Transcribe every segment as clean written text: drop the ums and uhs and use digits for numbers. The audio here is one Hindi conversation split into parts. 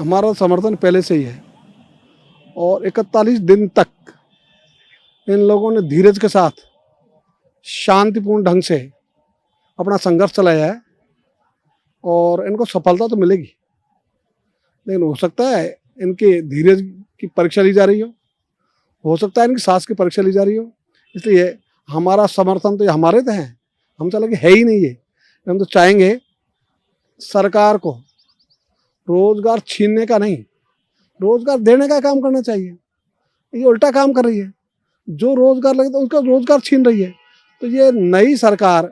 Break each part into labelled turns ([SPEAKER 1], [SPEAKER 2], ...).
[SPEAKER 1] हमारा समर्थन पहले से ही है और 41 दिन तक इन लोगों ने धीरज के साथ शांतिपूर्ण ढंग से अपना संघर्ष चलाया है और इनको सफलता तो मिलेगी, लेकिन हो सकता है इनके धीरज की परीक्षा ली जा रही हो सकता है इनकी साहस की परीक्षा ली जा रही हो। इसलिए हमारा समर्थन तो ये हमारे तो हैं, हम चला कि है ही नहीं ये। हम तो चाहेंगे सरकार को रोजगार छीनने का नहीं, रोजगार देने का काम करना चाहिए। ये उल्टा काम कर रही है, जो रोजगार लगे तो उनका रोजगार छीन रही है। तो ये नई सरकार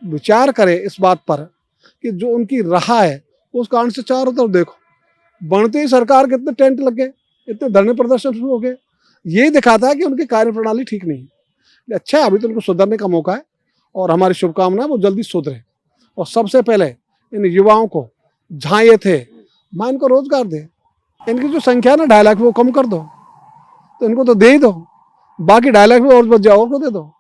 [SPEAKER 1] विचार करे इस बात पर कि जो उनकी रहा है उस कारण से चारों तरफ देखो, बनते ही सरकार के इतने टेंट लग गए, इतने धरने प्रदर्शन शुरू हो गए। यही दिखाता है कि उनकी कार्यप्रणाली ठीक नहीं है। अच्छा है, अभी तो उनको सुधरने का मौका है और हमारी शुभकामना वो जल्दी सुधरे। और सबसे पहले इन युवाओं को जहाँ ये थे वहाँ इनको रोजगार दे। इनकी जो संख्या है ना 2.5 लाख वो कम कर दो, तो इनको तो दे ही दो, बाकी 2.5 लाख में और बच जाओ, और को दे दो,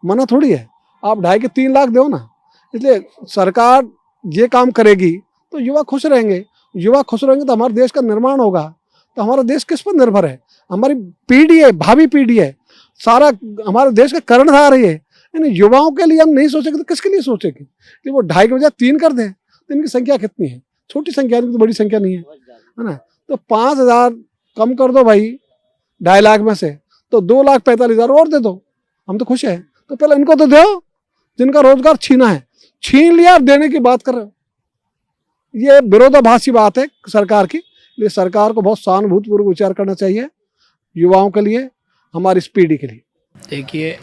[SPEAKER 1] मना थोड़ी है। आप 2.5 के 3 लाख दो ना। इसलिए सरकार ये काम करेगी तो युवा खुश रहेंगे, युवा खुश रहेंगे तो हमारे देश का निर्माण होगा। तो हमारा देश किस पर निर्भर है? हमारी पीढ़ी है, भावी पीढ़ी है, सारा हमारे देश का कर्णधार है ये। इन युवाओं के लिए हम नहीं सोचेंगे तो किसके लिए सोचेंगे? कि वो 2.5 के बजाय 3 कर दें तो इनकी संख्या कितनी है? छोटी संख्या है, तो बड़ी संख्या नहीं है ना। तो 5,000 कम कर दो भाई 2.5 लाख में से, तो 2,45,000 और दे दो, हम तो खुश हैं। तो पहले इनको तो दो जिनका रोजगार छीना है, छीन लिया अब देने की बात कर रहे हो। ये विरोधाभासी बात है सरकार की। इसलिए सरकार को बहुत सहानुभूतिपूर्वक विचार करना चाहिए युवाओं के लिए, हमारी इस पीढ़ी के लिए।
[SPEAKER 2] देखिए,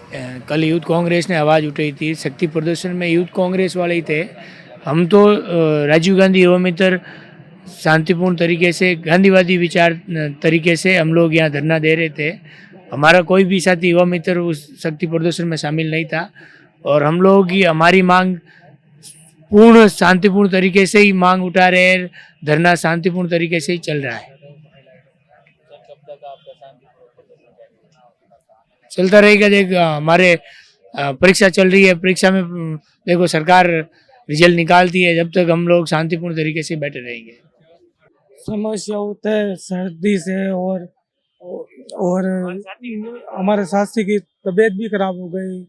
[SPEAKER 2] कल यूथ कांग्रेस ने आवाज़ उठाई थी, शक्ति प्रदर्शन में यूथ कांग्रेस वाले ही थे। हम तो राजीव गांधी युवा मित्र शांतिपूर्ण तरीके से, गांधीवादी विचार तरीके से हम लोग यहाँ धरना दे रहे थे। हमारा कोई भी साथी युवा मित्र उस शक्ति प्रदर्शन में शामिल नहीं था और हम लोग की हमारी मांग पूर्ण शांतिपूर्ण तरीके से ही मांग उठा रहे हैं। धरना शांतिपूर्ण तरीके से ही चल रहा है, चलता रहेगा। देख, हमारे परीक्षा चल रही है, परीक्षा में देखो सरकार रिजल्ट निकालती है, जब तक हम लोग शांतिपूर्ण तरीके से बैठे रहेंगे।
[SPEAKER 3] समस्या होता है सर्दी से और हमारे साथी की तबीयत भी खराब हो गई।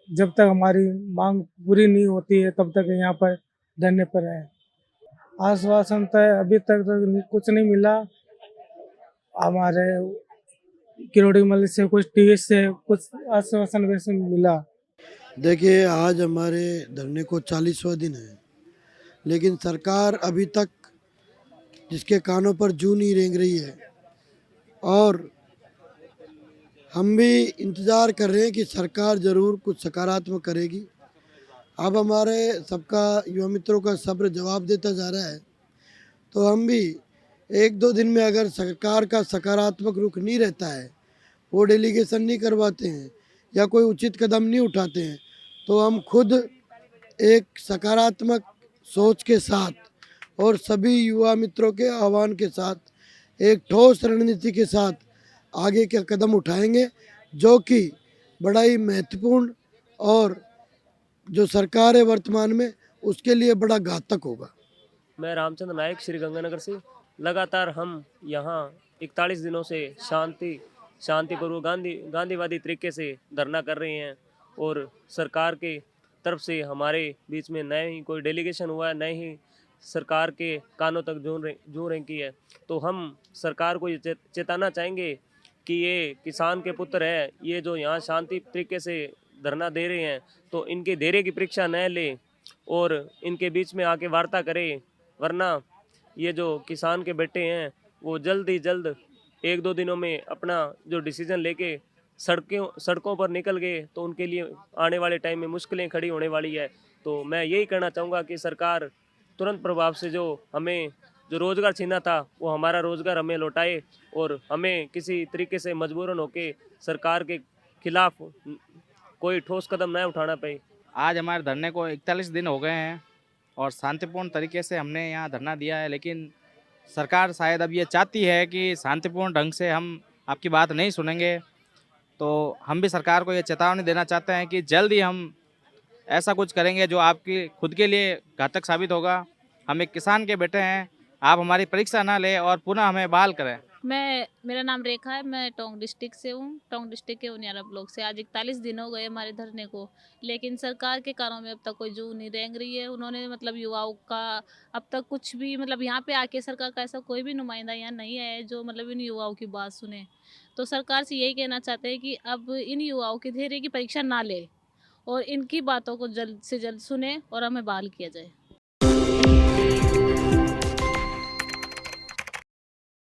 [SPEAKER 3] जब तक हमारी मांग पूरी नहीं होती है तब तक यहाँ पर धरने पर है। आश्वासन तो अभी तक कुछ नहीं मिला। हमारे किरोड़ी मल से कुछ टीवी से कुछ आश्वासन वैसे मिला।
[SPEAKER 4] देखिए, आज हमारे धरने को 40वां दिन है, लेकिन सरकार अभी तक जिसके कानों पर जूं नहीं रेंग रही है और हम भी इंतज़ार कर रहे हैं कि सरकार ज़रूर कुछ सकारात्मक करेगी। अब हमारे सबका युवा मित्रों का सब्र जवाब देता जा रहा है, तो हम भी 1-2 दिन में अगर सरकार का सकारात्मक रुख नहीं रहता है, वो डेलीगेशन नहीं करवाते हैं या कोई उचित कदम नहीं उठाते हैं, तो हम खुद एक सकारात्मक सोच के साथ और सभी युवा मित्रों के आह्वान के साथ एक ठोस रणनीति के साथ आगे के कदम उठाएंगे, जो कि बड़ा ही महत्वपूर्ण और जो सरकार है वर्तमान में उसके लिए बड़ा घातक होगा।
[SPEAKER 5] मैं रामचंद्र नायक श्री गंगानगर से। लगातार हम यहाँ 41 दिनों से शांतिपूर्वक गांधीवादी तरीके से धरना कर रहे हैं और सरकार के तरफ से हमारे बीच में न ही कोई डेलीगेशन हुआ है, न ही सरकार के कानों तक जूं रेंकी है। तो हम सरकार को ये चेताना चाहेंगे कि ये किसान के पुत्र है, ये जो यहाँ शांति तरीके से धरना दे रहे हैं, तो इनके धैर्य की परीक्षा न ले और इनके बीच में आके वार्ता करें, वरना ये जो किसान के बेटे हैं वो जल्द ही जल्द 1-2 दिनों में अपना जो डिसीजन लेके सड़कों पर निकल गए तो उनके लिए आने वाले टाइम में मुश्किलें खड़ी होने वाली है। तो मैं यही कहना चाहूँगा कि सरकार तुरंत प्रभाव से जो हमें जो रोज़गार छीना था वो हमारा रोज़गार हमें लौटाए और हमें किसी तरीके से मजबूरन होके सरकार के खिलाफ कोई ठोस कदम न उठाना पाए।
[SPEAKER 6] आज हमारे धरने को 41 दिन हो गए हैं और शांतिपूर्ण तरीके से हमने यहाँ धरना दिया है, लेकिन सरकार शायद अब ये चाहती है कि शांतिपूर्ण ढंग से हम आपकी बात नहीं सुनेंगे। तो हम भी सरकार को ये चेतावनी देना चाहते हैं कि जल्द ही हम ऐसा कुछ करेंगे जो आपकी खुद के लिए घातक साबित होगा हम एक किसान के बेटे हैं, आप हमारी परीक्षा ना लें और पुनः हमें बहाल करें।
[SPEAKER 7] मेरा नाम रेखा है। मैं टोंक डिस्ट्रिक्ट से हूँ। टोंक डिस्ट्रिक्ट के उनियारा ब्लॉक से। आज 41 दिन हो गए हमारे धरने को, लेकिन सरकार के कानों में अब तक कोई जू नहीं रेंग रही है। उन्होंने मतलब युवाओं का अब तक कुछ भी मतलब यहाँ पे आके सरकार का ऐसा कोई भी नुमाइंदा यहाँ नहीं है जो मतलब इन युवाओं की बात सुने। तो सरकार से यही कहना चाहते हैं कि अब इन युवाओं के धैर्य की परीक्षा ना ले और इनकी बातों को जल्द से जल्द सुने और हमें बहाल किया जाए।